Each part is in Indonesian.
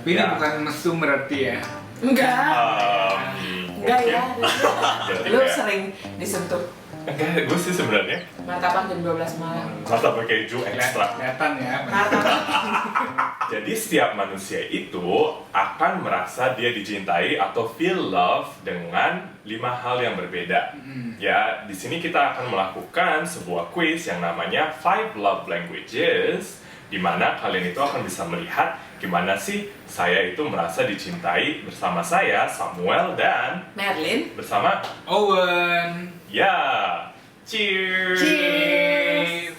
Tapi ini bukan mesum berarti ya? Enggak. Enggak ya. Lu kayak- sering disentuh Enggak, gue sih sebenarnya martabak jam 12 malam. martabak keju ekstra. Kelihatan ya. Martabak. Jadi setiap manusia itu akan merasa dia dicintai atau feel love dengan 5 hal yang berbeda. Ya, di sini kita akan melakukan sebuah quiz yang namanya 5 Love Languages, di mana kalian itu akan bisa melihat gimana sih saya itu merasa dicintai bersama saya, Samuel, dan Merlin. bersama Owen. ya, cheers. Cheers.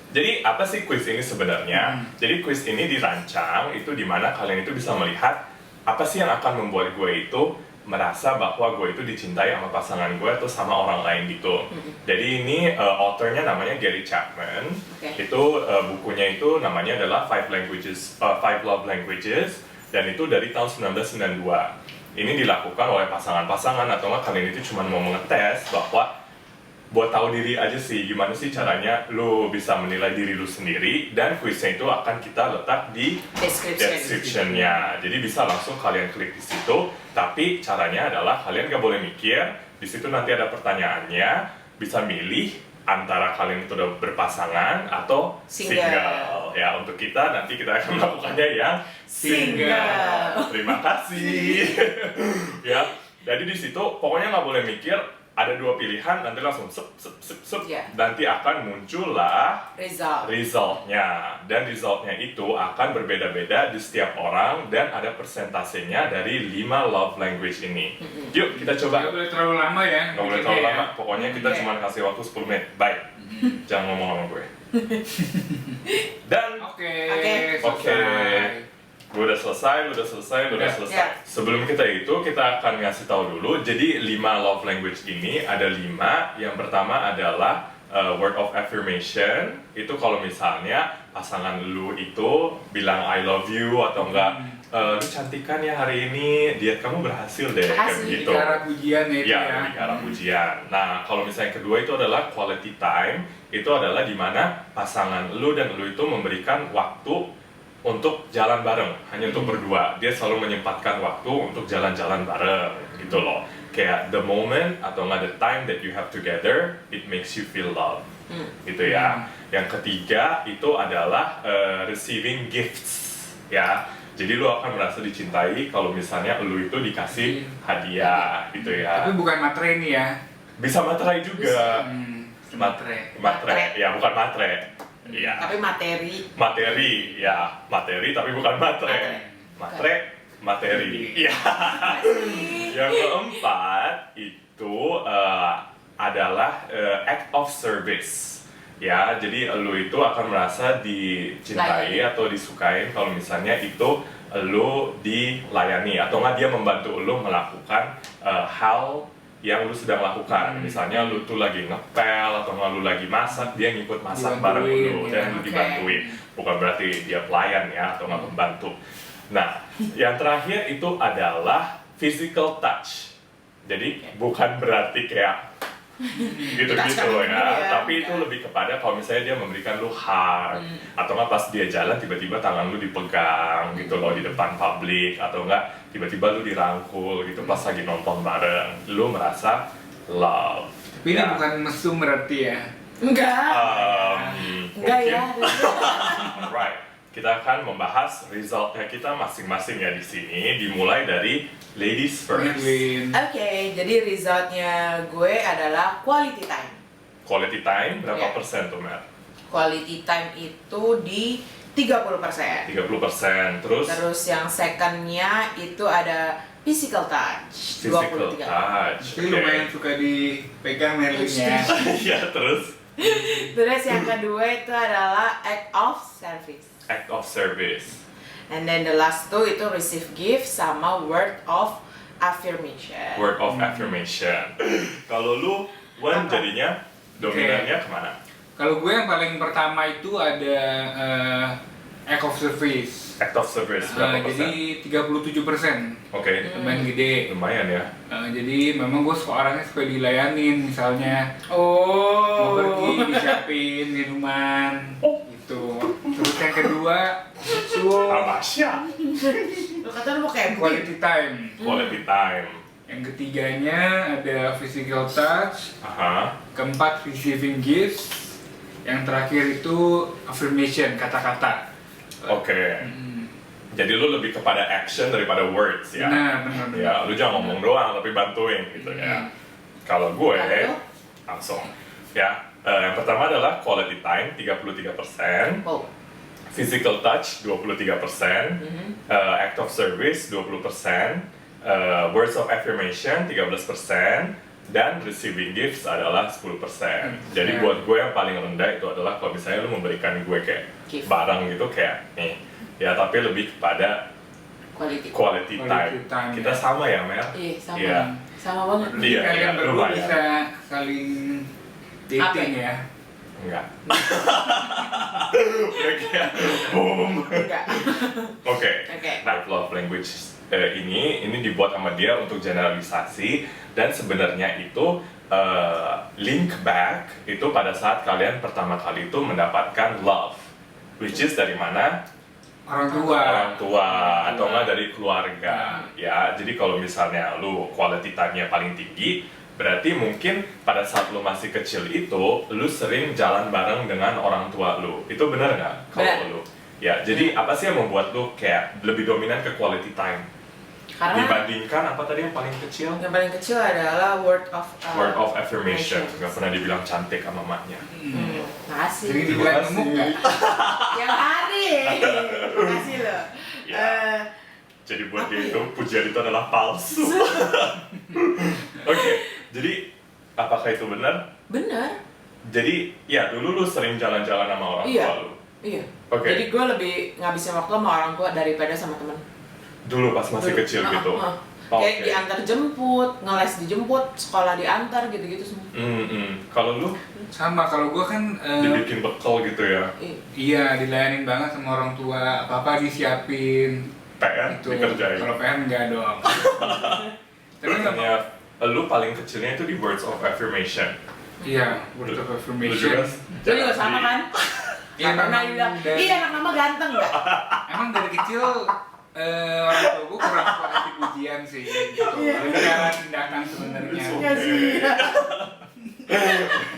Jadi apa sih quiz ini sebenarnya? Jadi quiz ini dirancang itu di mana kalian itu bisa melihat apa sih yang akan membuat gue itu merasa bahwa gue itu dicintai sama pasangan gue atau sama orang lain gitu. Jadi ini authornya namanya Gary Chapman. Oke. Itu bukunya itu namanya adalah Five Love Languages, dan itu dari tahun 1992. Ini dilakukan oleh pasangan-pasangan atau nggak kalian itu cuma mau mengetes bahwa buat tahu diri aja sih gimana sih caranya lu bisa menilai diri lu sendiri, dan quiznya itu akan kita letak di description-nya. Jadi bisa langsung kalian klik di situ. Tapi caranya adalah kalian gak boleh mikir. Di situ nanti ada pertanyaannya. Bisa milih antara kalian itu udah berpasangan atau single. Ya, untuk kita nanti kita akan melakukannya yang single. Terima kasih. Ya, jadi di situ pokoknya nggak boleh mikir. Ada 2 pilihan, nanti langsung sup, Yeah. nanti akan muncullah Result. resultnya, dan resultnya itu akan berbeda-beda di setiap orang, dan ada persentasenya dari 5 love language ini. Yuk kita Nggak coba. boleh terlalu lama ya. Nggak boleh terlalu lama, pokoknya kita Oke. cuma kasih waktu 10 menit. Baik, jangan ngomong sama gue. Dan Oke. Oke. Selesai. Lu udah selesai, lu udah Ya. selesai. Ya. Sebelum kita itu, kita akan ngasih tahu dulu. Jadi 5 love language ini ada 5. Yang pertama adalah word of affirmation. Itu kalau misalnya pasangan lu itu bilang I love you atau enggak, lu cantik kan ya hari ini, diet kamu berhasil deh, kayak Makasih. begitu. Cara pujian ya itu Ya, ya. lebih ke arah pujian. Nah, kalau misalnya yang kedua itu adalah quality time. Itu adalah dimana pasangan lu dan lu itu memberikan waktu untuk jalan bareng, hanya untuk berdua. Dia selalu menyempatkan waktu untuk jalan-jalan bareng, gitu loh. Kayak the moment atau nggak the time that you have together, it makes you feel love, gitu ya. Yang ketiga itu adalah receiving gifts, ya. Jadi lu akan merasa dicintai kalau misalnya lu itu dikasih hadiah, gitu ya. Tapi bukan matre nih ya. Bisa materai juga. Matre. Matre, ya bukan matre. Iya. Tapi materi. Materi, ya materi tapi bukan matre. Materi. Iya. Yang keempat itu adalah act of service. Ya, jadi lu itu akan merasa dicintai atau disukai kalau misalnya itu lu dilayani atau nggak dia membantu lu melakukan hal yang lu sedang lakukan. Misalnya lu tuh lagi ngepel atau nggak lu lagi masak, dia ngikut masak bareng lu dan lu dibantuin. Bukan berarti dia pelayan ya atau nggak pembantu. Nah, yang terakhir itu adalah physical touch. Jadi bukan berarti kayak gitu-gitu loh ya, tapi itu lebih kepada kalau misalnya dia memberikan lu hug atau nggak pas dia jalan tiba-tiba tangan lu dipegang gitu loh di depan publik, atau enggak tiba-tiba lu dirangkul gitu pas lagi nonton bareng, lu merasa love. Tapi ini bukan mesum berarti ya. Enggak. Enggak Mungkin. ya. Right. Kita akan membahas resultnya kita masing-masing ya di sini, dimulai dari ladies first. Merlin. Oke, jadi resultnya gue adalah quality time. Quality time berapa Ya. persen tuh, Mer? Quality time itu di 30%. 30%. Terus yang secondnya itu ada physical touch. physical 23. touch. Tapi lumayan suka dipegang Merlinnya. Iya, terus Terus yang kedua itu adalah act of service. act of service. And then the last two itu receive gift sama word of affirmation. Word of affirmation. Kalau lu, Wan, Apa? jadinya dominannya kemana? Kalau gue yang paling pertama itu ada act of service. Act of service berapa persen? Jadi 37%. Oke, Lumayan gede. lumayan ya. Jadi memang gue suka orangnya suka dilayanin, misalnya Oh. mau pergi disiapin minuman gitu. Terus yang kedua itu Tamasya. Lu kata lu mau camping. quality time. Quality time. Yang ketiganya ada physical touch. Aha. Keempat receiving gifts. Yang terakhir itu affirmation, kata-kata. Oke. Hmm. Jadi lu lebih kepada action daripada words ya. Benar. Ya, lu jangan ngomong doang tapi bantuin gitu ya. Kalau gue Kalau? langsung ya. Yang pertama adalah quality time 33%. Oh. Physical touch 23%, act of service 20%, words of affirmation 13%, dan receiving gifts adalah 10%. Jadi buat gue yang paling rendah itu adalah kalau misalnya lu memberikan gue kayak Gift. barang gitu kayak nih, ya tapi lebih kepada quality Quality time. time, Kita ya. sama ya Mel? Iya, sama. Iya. Sama banget. Berarti Iya, kalian iya, berdua lumayan. bisa saling dating ya. Enggak. Udah kayak boom. Enggak. Oke. Oke. Nah, love language ini dibuat sama dia untuk generalisasi dan sebenarnya itu link back itu pada saat kalian pertama kali itu mendapatkan love, which is dari mana? Orang tua. Orang tua atau enggak dari keluarga. Ya, jadi kalau misalnya lu quality time-nya paling tinggi, berarti mungkin pada saat lu masih kecil itu, lu sering jalan bareng dengan orang tua lu. Itu benar nggak? Benar. Kalau lu? Ya, jadi apa sih yang membuat lu kayak lebih dominan ke quality time? Karena Dibandingkan apa tadi yang paling kecil? yang paling kecil adalah word of Affirmation. Nggak pernah dibilang cantik sama mamanya. Makasih. Jadi dibilang gemuk nggak? Yang hari. Makasih lo. Ya. Jadi buat Apa dia ya? itu, pujian itu adalah palsu. Oke, jadi apakah itu benar? Bener. Jadi, ya dulu lu sering jalan-jalan sama orang Iya. tua lu. Iya. Oke. Jadi gue lebih ngabisin waktu sama orang tua daripada sama temen. Dulu pas masih Dulu. kecil gitu. Kayak Oke. diantar jemput, ngeles dijemput, sekolah diantar gitu-gitu semua. Kalau lu Sama, kalau gue kan dibikin bekal gitu ya. iya dilayanin banget sama orang tua, apa-apa disiapin. PR Itu dikerjain. kalau pengen enggak dong. Tapi nggak mau. Terusnya lu paling kecilnya itu di words of affirmation. Iya, word of Lu affirmation. juga? Lu juga sama kan? Iya, Gak pernah memang bilang, dari- iya anak mama ganteng gak? Emang dari kecil orang tua gue kurang suka kasih pujian sih, gitu. Lebih karena tindakan sebenarnya. Oke. Iya sih.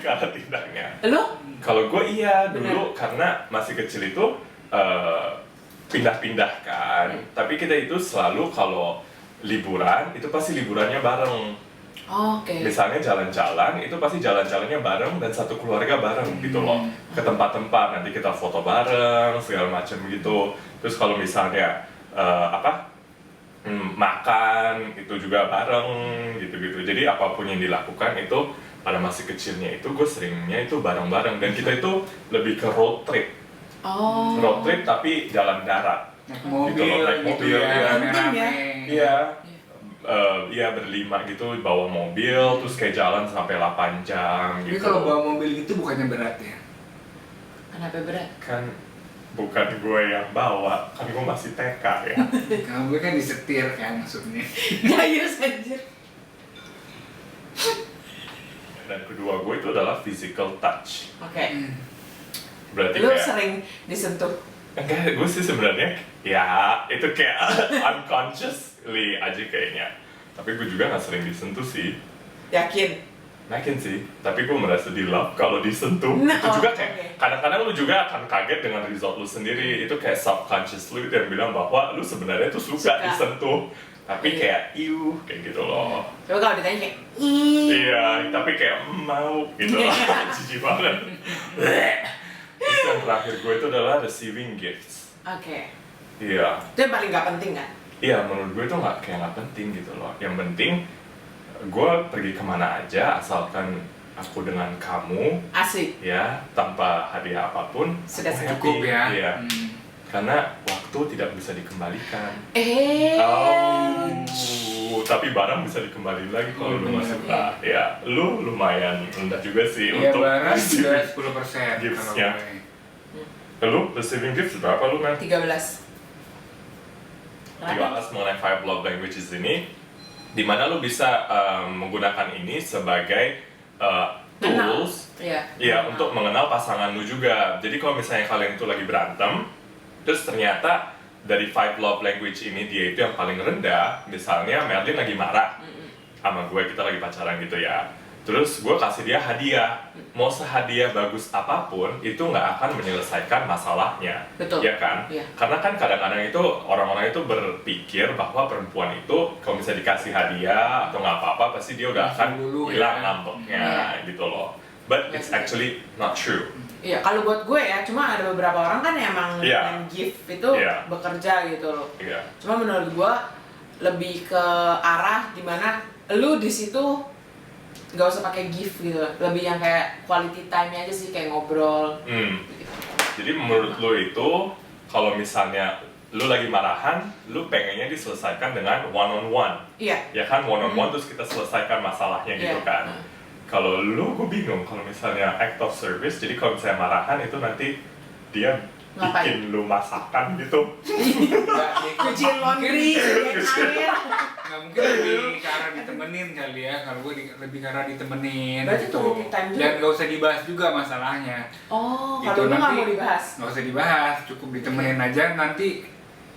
Karena tindaknya. Lu? Kalau gue iya Benar. dulu karena masih kecil itu pindah-pindah kan. Tapi kita itu selalu kalau liburan itu pasti liburannya bareng. Oke. Misalnya jalan-jalan itu pasti jalan-jalannya bareng dan satu keluarga bareng gitu loh. Ke tempat-tempat nanti kita foto bareng segala macam gitu. Terus kalau misalnya makan itu juga bareng gitu-gitu. Jadi apapun yang dilakukan itu pada masih kecilnya itu gue seringnya itu bareng-bareng dan kita itu lebih ke road trip. Oh. Road trip tapi jalan darat. Naik mobil, Gitu loh, naik gitu mobil, ya, iya. rame-rame. Iya. Iya berlima gitu bawa mobil terus kayak jalan sampai 8 jam Tapi gitu. kalau bawa mobil gitu bukannya berat ya? Kenapa berat? Kan bukan gue yang bawa, kan gue masih TK ya. Kalau gue kan disetir kan maksudnya. Jayus anjir. Dan kedua gue itu adalah physical touch. Oke. Berarti Lu kayak sering disentuh? enggak, gue sih sebenarnya ya itu kayak unconsciously aja kayaknya. Tapi gue juga nggak sering disentuh sih. Yakin? Yakin sih, tapi gue merasa di love kalau disentuh. Nah, Itu juga oke. kayak kadang-kadang lu juga akan kaget dengan result lu sendiri. Itu kayak subconscious lu yang bilang bahwa lu sebenarnya tuh suka Suka. disentuh. Tapi Iya. kayak iu kayak gitu loh. Coba kalau ditanya kayak ih. Iya, tapi kayak mau gitu lah. Jijik banget. Terus yang terakhir gue itu adalah receiving gifts. Oke. Iya. Itu yang paling gak penting kan? Iya, menurut gue itu nggak penting gitu loh. Yang penting gue pergi kemana aja asalkan aku dengan kamu Asik. ya tanpa hadiah apapun Sudah aku happy. Cukup ya. Iya. Karena waktu tidak bisa dikembalikan. Tapi barang bisa dikembalikan lagi kalau lu nggak suka. Ya, lu lumayan rendah juga sih Iya, untuk barang sudah receiving 10% kalau gifts-nya. gue. Lu receiving gifts berapa lu men? 13. Dibahas mengenai 5 love languages ini, dimana lu bisa menggunakan ini sebagai tools, Iya. untuk mengenal pasangan lu juga. Jadi kalau misalnya kalian itu lagi berantem, terus ternyata dari 5 love language ini dia itu yang paling rendah. Misalnya Merlin lagi marah sama gue, kita lagi pacaran gitu ya. Terus gue kasih dia hadiah, mau sehadiah bagus apapun itu nggak akan menyelesaikan masalahnya. Betul. Ya kan? Iya. Karena kan kadang-kadang itu orang-orang itu berpikir bahwa perempuan itu kalau misalnya dikasih hadiah atau nggak apa-apa pasti dia udah akan Dulu, hilang ya. ngambeknya gitu loh. But it's Iya. actually not true. Iya, kalau buat gue ya, cuma ada beberapa orang kan yang emang Iya. dengan gift itu Iya. bekerja gitu loh. Iya. Cuma menurut gue lebih ke arah dimana lu di situ nggak usah pakai gift gitu, lebih yang kayak quality time aja sih, kayak ngobrol. Jadi menurut lo itu kalau misalnya lu lagi marahan, lu pengennya diselesaikan dengan one on one. Iya. Ya kan, one on one terus kita selesaikan masalahnya gitu Iya. kan. Kalau lu, gue bingung kalau misalnya act of service, jadi kalau misalnya marahan itu nanti dia Ngapain? bikin lu masakan gitu. Nggak, Cuciin laundry, cuciin air. nggak mungkin lebih ke arah ditemenin kali ya. Kalau gue lebih ke arah ditemenin Berarti gitu. quality time juga. Dan nggak usah dibahas juga masalahnya. Oh, Itu kalau lu nggak nanti mau dibahas. nggak usah dibahas, cukup ditemenin aja, nanti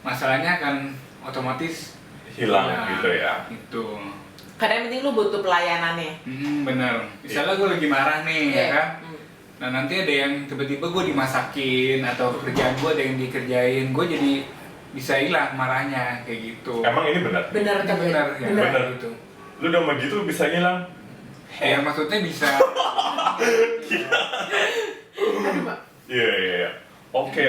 masalahnya akan otomatis Hilang gitu ya. Gitu. Itu. Karena yang penting lu butuh pelayanannya. Bener. Misalnya gue lagi marah nih, ya Iya. kan? Nah nanti ada yang tiba-tiba gue dimasakin atau kerjaan gue ada yang dikerjain, gue jadi bisa hilang marahnya kayak gitu. Emang ini benar? Bener Ini kan? benar, ya, Bener. Bener. gitu. Lu udah begitu bisa ngilang? Ya maksudnya bisa. Aduh, Pak. Iya. Oke.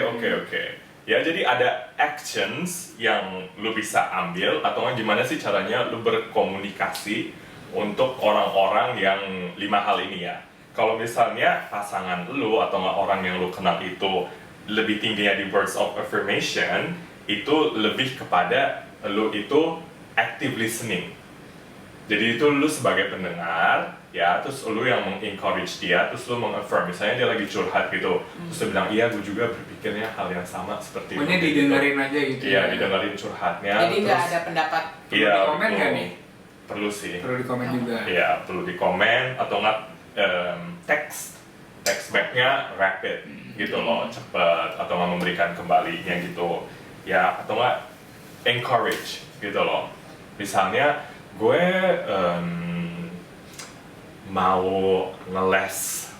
Ya, jadi ada actions yang lu bisa ambil atau nggak gimana sih caranya lu berkomunikasi untuk orang-orang yang 5 hal ini ya. Kalau misalnya pasangan lu atau nggak orang yang lu kenal itu lebih tingginya di words of affirmation, itu lebih kepada lu itu active listening. Jadi itu lu sebagai pendengar, ya, terus lu yang mengencourage dia, terus lu mengaffirm. Misalnya dia lagi curhat gitu, terus dia bilang, iya gue juga berpikirnya hal yang sama seperti Pokoknya lu," didengerin gitu. aja gitu. Iya, ya. didengerin curhatnya. Jadi nggak terus- ada pendapat. Iya, Perlu dikomen betul. nggak nih? Perlu sih. Perlu dikomen juga. Iya, perlu dikomen atau nggak text backnya rapid gitu loh, cepet, atau nggak memberikan kembalinya gitu, ya, atau nggak encourage gitu loh. Misalnya gue mau ngeles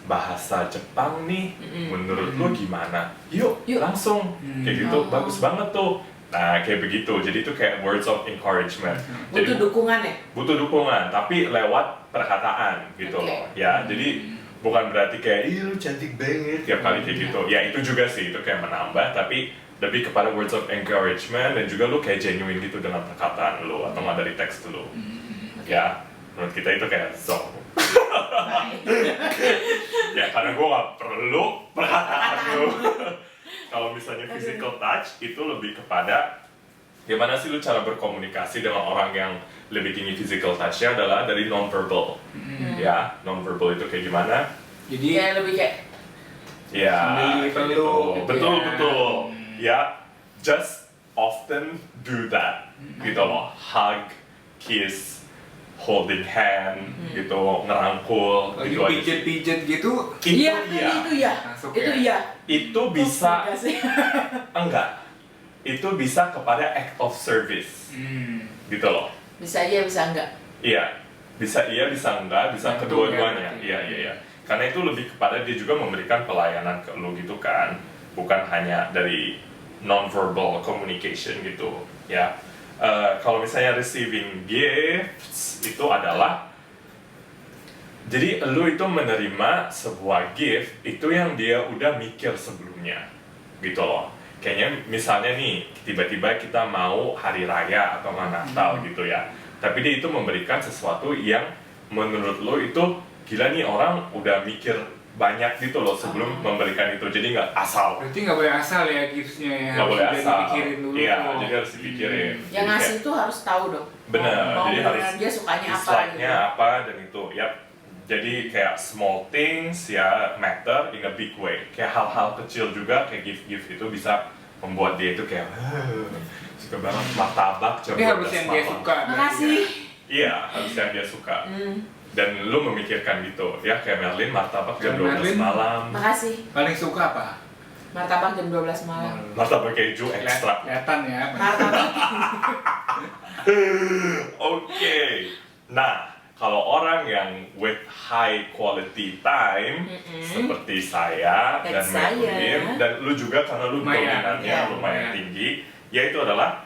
bahasa Jepang nih, menurut lo gimana? Yuk, Yuk. langsung kayak gitu, Oh. bagus banget tuh. Nah, kayak begitu. Jadi itu kayak words of encouragement. Butuh Jadi dukungan ya? butuh dukungan, tapi lewat perkataan gitu Oke. loh. Ya, jadi bukan berarti kayak, ih lu cantik banget tiap kali kayak gitu. Ya itu juga sih, itu kayak menambah, tapi lebih kepada words of encouragement dan juga lu kayak genuine gitu dengan perkataan lu atau nggak dari teks lu. Ya, menurut kita itu kayak song. Ya, karena gue nggak perlu perkataan lu. Kalau misalnya physical touch itu lebih kepada gimana sih lu cara berkomunikasi dengan orang yang lebih tinggi physical touch-nya adalah dari non-verbal. Ya, non-verbal itu kayak gimana? Jadi Kayak lebih kayak Ya, Sambil kayak peluk gitu. gitu Betul, ya. betul. Ya, just often do that. Gitu loh, hug, kiss, holding hand, gitu, ngerangkul, lagi gitu aja. pijet-pijet gitu, Itu iya, iya. itu iya. Masuk Itu ya? iya. Itu bisa, Enggak sih. enggak. Itu bisa kepada act of service. Gitu loh. Bisa iya, bisa enggak. Iya, bisa enggak, bisa Gantung kedua-duanya. ya, Iya. Karena itu lebih kepada dia juga memberikan pelayanan ke lu gitu kan, bukan hanya dari non-verbal communication gitu, ya. Kalau misalnya receiving gifts itu adalah, jadi lu itu menerima sebuah gift itu yang dia udah mikir sebelumnya, gitu loh. Kayaknya misalnya nih, tiba-tiba kita mau hari raya atau Natal gitu ya, tapi dia itu memberikan sesuatu yang menurut lo itu gila nih orang udah mikir banyak gitu loh sebelum memberikan itu, jadi nggak asal. berarti nggak boleh asal ya giftsnya ya, Nggak boleh harus udah asal. dipikirin dulu. Iya, tuh. jadi harus dipikirin. Yang Jadi ngasih kayak itu harus tahu dong. Bener, Mau jadi beneran harus dia sukanya apa dislike-nya gitu. apa dan itu, ya. Jadi kayak small things ya matter in a big way. Kayak hal-hal kecil juga kayak gift-gift itu bisa membuat dia itu kayak suka banget martabak jam Tapi harus 12 yang dia malam. suka. berarti Makasih. ya. Iya, harus yang dia suka. Dan lu memikirkan gitu, ya kayak Merlin martabak jam Kalau 12 Merlin, malam. Makasih. Paling suka apa? Martabak jam 12 malam. Martabak keju ekstra. Kelihatan ya. Martabak. Oke. Nah, kalau orang yang with high quality time seperti saya dan Madeline dan lu juga karena lu Lumayan, dominannya ya. lumayan tinggi, yaitu adalah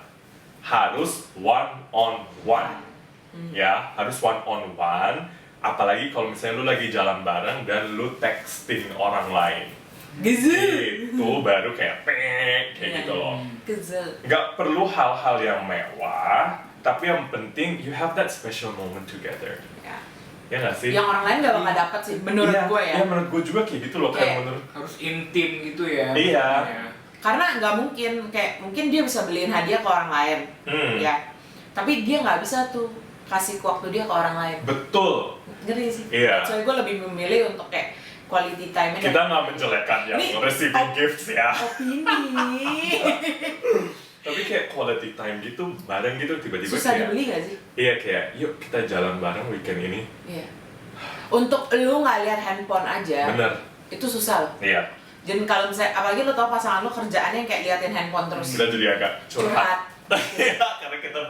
harus one on one. Ya, harus one on one. Apalagi kalau misalnya lu lagi jalan bareng dan lu texting orang lain. Gezel. Itu baru kayak kayak gitu loh. Gezel. Nggak perlu hal-hal yang mewah, tapi yang penting you have that special moment together. Ya. Ya nggak sih? Yang orang lain gak bakal dapet sih, menurut Iya, gue ya. Iya, menurut gue juga kayak gitu loh, kayak Kayak- menurut. Harus intim gitu ya. Iya. Karena nggak mungkin, kayak mungkin dia bisa beliin hadiah ke orang lain, ya. Tapi dia nggak bisa tuh kasih waktu dia ke orang lain. Betul. Ngerti sih? Iya. Soalnya gue lebih memilih untuk kayak quality time. Kita nggak menjelekkan yang Nih, receiving gifts ya. opini. Tapi kayak quality time gitu, bareng gitu tiba-tiba Susah kayak. dibeli gak sih? Iya kayak, yuk kita jalan bareng weekend ini. Iya. Untuk lu nggak lihat handphone aja, Bener. itu susah loh. Iya. Dan kalau misalnya, apalagi lu tau pasangan lu kerjaannya kayak liatin handphone terus. Kita jadi agak curhat. Curhat. Iya, karena kita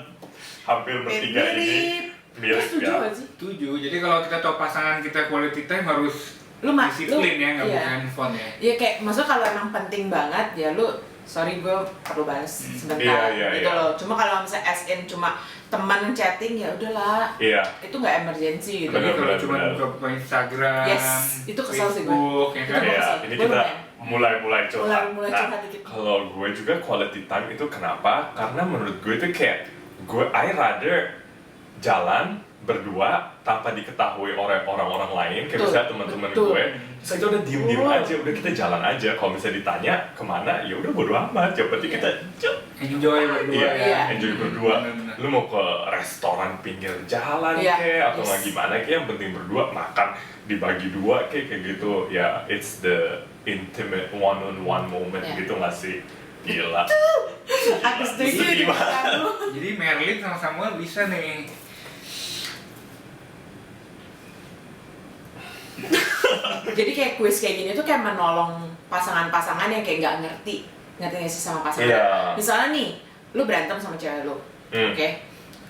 hampir bertiga ini Mirip. mirip Terus setuju ya. gak sih? Setuju. Jadi kalau kita tahu pasangan kita quality time harus disiplin ya, nggak iya. buka handphone ya. Iya kayak, maksudnya kalau emang penting banget ya lu, sorry gue perlu balas sebentar Iya, gitu iya. loh. Cuma kalau misalnya as in cuma teman chatting ya udahlah, Iya. itu nggak emergency gitu. Tapi Bener, kalau bener, cuma bener. buka Instagram, Yes, itu kesel sih gue. Facebook, ya kan? Itu Iya, sih. ini Gua kita lumayan. mulai curhat. Mulai Nah, curhat dikit. kalau gue juga quality time itu kenapa? Karena menurut gue itu kayak I rather jalan berdua tanpa diketahui oleh orang-orang lain, kayak Betul, misalnya teman-teman betul. gue, terus kita udah diem-diem Betul. aja, udah kita jalan aja. Kalau misalnya ditanya kemana, ya udah bodo amat. Yang penting Iya. kita Enjoy berdua Iya, Iya. enjoy berdua. Bener-bener. Lu mau ke restoran pinggir jalan Iya, kayak atau yes. nggak gimana kayak yang penting berdua makan dibagi dua kayak gitu ya, it's the intimate one on one moment Iya. gitu nggak sih? Gila. Aku setuju Sedih dengan banget. kamu. Jadi Merlin sama Samuel bisa nih. Jadi kayak kuis kayak gini tuh kayak menolong pasangan-pasangan yang kayak nggak ngerti nggak sih sama pasangan. Iya. Misalnya nih, lu berantem sama cewek lu, oke?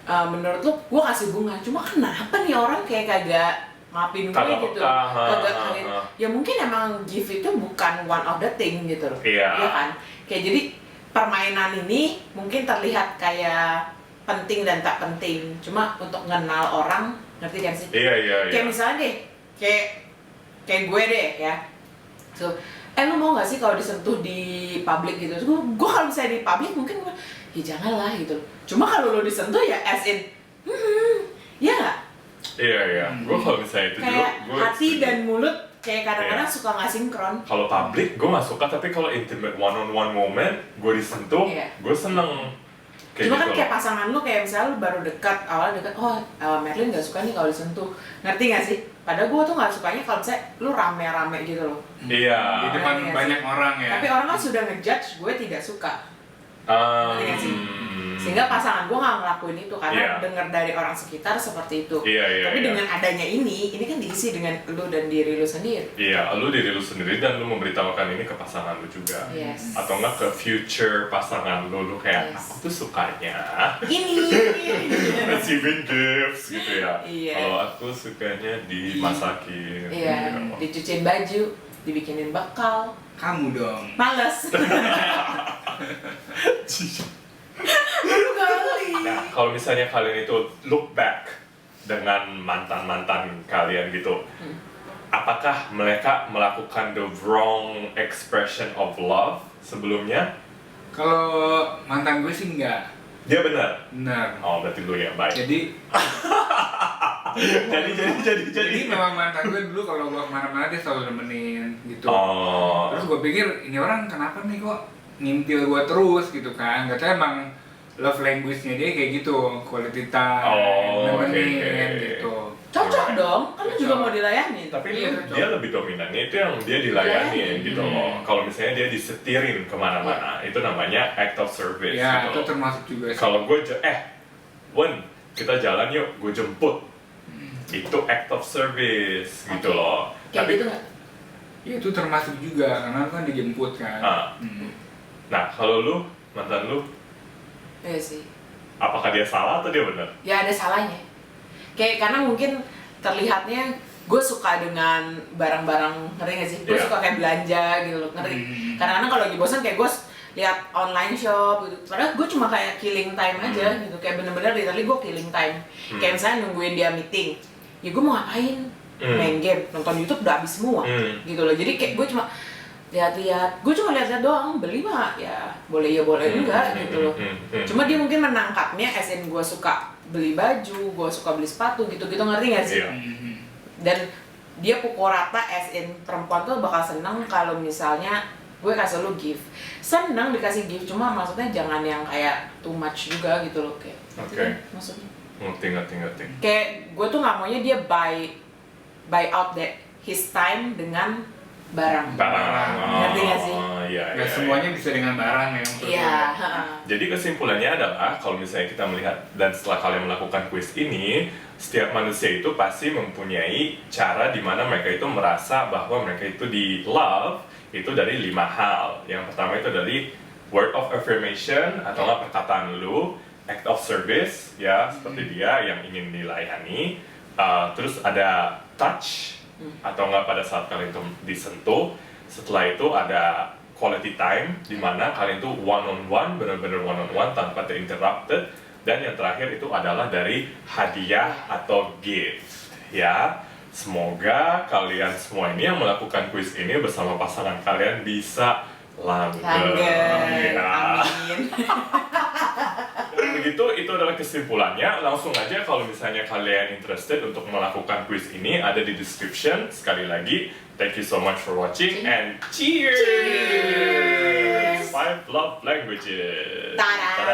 Hmm. Menurut lu, gue kasih bunga, cuma kenapa nih orang kayak kagak maafin gue Kagak gitu? peka, Kagak ha, kagak. ha. Ya mungkin emang gift itu bukan one of the thing gitu loh. Iya. Iya kan? Kayak jadi permainan ini mungkin terlihat kayak penting dan tak penting, cuma untuk kenal orang, ngerti kan sih? Iya iya iya. Kayak misalnya deh, kayak gue deh ya. So, lu mau gak sih kalau disentuh di publik gitu? Terus gue kalau misalnya di publik mungkin gue, ya janganlah gitu. Cuma kalau lo disentuh ya as in, ya nggak? Iya iya. Gue kalau misalnya itu juga, Kayak gue hati setuju. dan mulut kayak kadang-kadang Iya. suka nggak sinkron. Kalau public gue nggak suka, tapi kalau intimate one on one moment gue disentuh, Iya. gue seneng. Kayak Cuma gitu kan loh. kayak pasangan lu kayak misalnya lu baru dekat, awal dekat, oh Merlin nggak suka nih kalau disentuh, ngerti nggak sih? Padahal gue tuh nggak sukanya kalau misalnya lu rame-rame gitu loh. Iya. Di depan Iya sih. banyak orang ya. Tapi orang kan sudah ngejudge gue tidak suka. Um, Ngerti nggak sih? Sehingga pasangan gue nggak ngelakuin itu karena Iya. dengar dari orang sekitar seperti itu. Iya, iya, Tapi iya. dengan adanya ini kan diisi dengan lu dan diri lu sendiri. Iya, lu diri lu sendiri dan lu memberitahukan ini ke pasangan lu juga. Yes. Atau enggak ke future pasangan lu kayak, Yes. aku tuh sukanya Ini. receiving gifts gitu ya. Iya. Kalau aku sukanya dimasakin. Iya, gitu. dicuciin baju, dibikinin bekal. Kamu dong. Males. Baru kali. Nah, kalau misalnya kalian itu look back dengan mantan-mantan kalian gitu, apakah mereka melakukan the wrong expression of love sebelumnya? Kalau mantan gue sih enggak. Dia benar. Benar. Oh, berarti lu yang baik. Jadi jadi memang mantan gue dulu kalau gue kemana-mana dia selalu nemenin gitu. Oh. Terus gue pikir ini orang kenapa nih kok ngintil gue terus gitu kan? Gak tau emang love language-nya dia kayak gitu, quality time, Oh, nemenin oke. gitu. Cocok dong, kan lu juga mau dilayani. Tapi Iya, dia lebih dominannya itu yang dia dilayani gitu loh. Hmm. Kalau misalnya dia disetirin kemana-mana, itu namanya act of service Ya, gitu itu loh. termasuk juga sih. Kalau gue Wen, kita jalan yuk, gue jemput. Itu act of service gitu Oke. loh. Kayak Tapi gitu nggak? Ya itu termasuk juga karena kan dijemput kan. Nah, kalau lu, mantan lu, Iya sih. apakah dia salah atau dia benar? Ya ada salahnya. Kayak karena mungkin terlihatnya gue suka dengan barang-barang, ngerti gak sih? Gue Iya. suka kayak belanja gitu loh, ngerti? Kadang-kadang kalau lagi bosan kayak gue lihat online shop gitu. Padahal gue cuma kayak killing time aja gitu. Kayak bener-bener literally gue killing time. Kayak misalnya nungguin dia meeting. Ya gue mau ngapain? Main game, nonton YouTube udah habis semua gitu loh. Jadi kayak gue cuma lihat-lihat, gue cuma lihat-lihat doang, beli mah ya boleh juga gitu loh. Cuma dia mungkin menangkapnya as in gue suka beli baju, gue suka beli sepatu gitu-gitu, ngerti gak sih? Iya. Dan dia pukul rata as in perempuan tuh bakal seneng kalau misalnya gue kasih lu gift. Seneng dikasih gift, cuma maksudnya jangan yang kayak too much juga gitu loh kayak. Oke. Maksudnya Ngerti. kayak gue tuh nggak maunya dia buy out his time dengan barang. Ngerti gak sih? Iya. Nggak semuanya bisa dengan barang ya. menurut Iya. gue. Jadi kesimpulannya adalah kalau misalnya kita melihat dan setelah kalian melakukan quiz ini, setiap manusia itu pasti mempunyai cara di mana mereka itu merasa bahwa mereka itu di love itu dari 5 hal. Yang pertama itu dari word of affirmation atau nggak perkataan lu, act of service ya seperti dia yang ingin dilayani, terus ada touch atau nggak pada saat kalian itu disentuh. Setelah itu ada quality time di mana kalian itu one on one, benar-benar one on one tanpa terinterrupted. Dan yang terakhir itu adalah dari hadiah atau gift ya. Semoga kalian semua ini yang melakukan quiz ini bersama pasangan kalian bisa langgeng. Ya. Amin. Dan begitu, itu adalah kesimpulannya. Langsung aja kalau misalnya kalian interested untuk melakukan quiz ini, ada di description. Sekali lagi, thank you so much for watching and cheers! 5 love languages. Tada. Tada.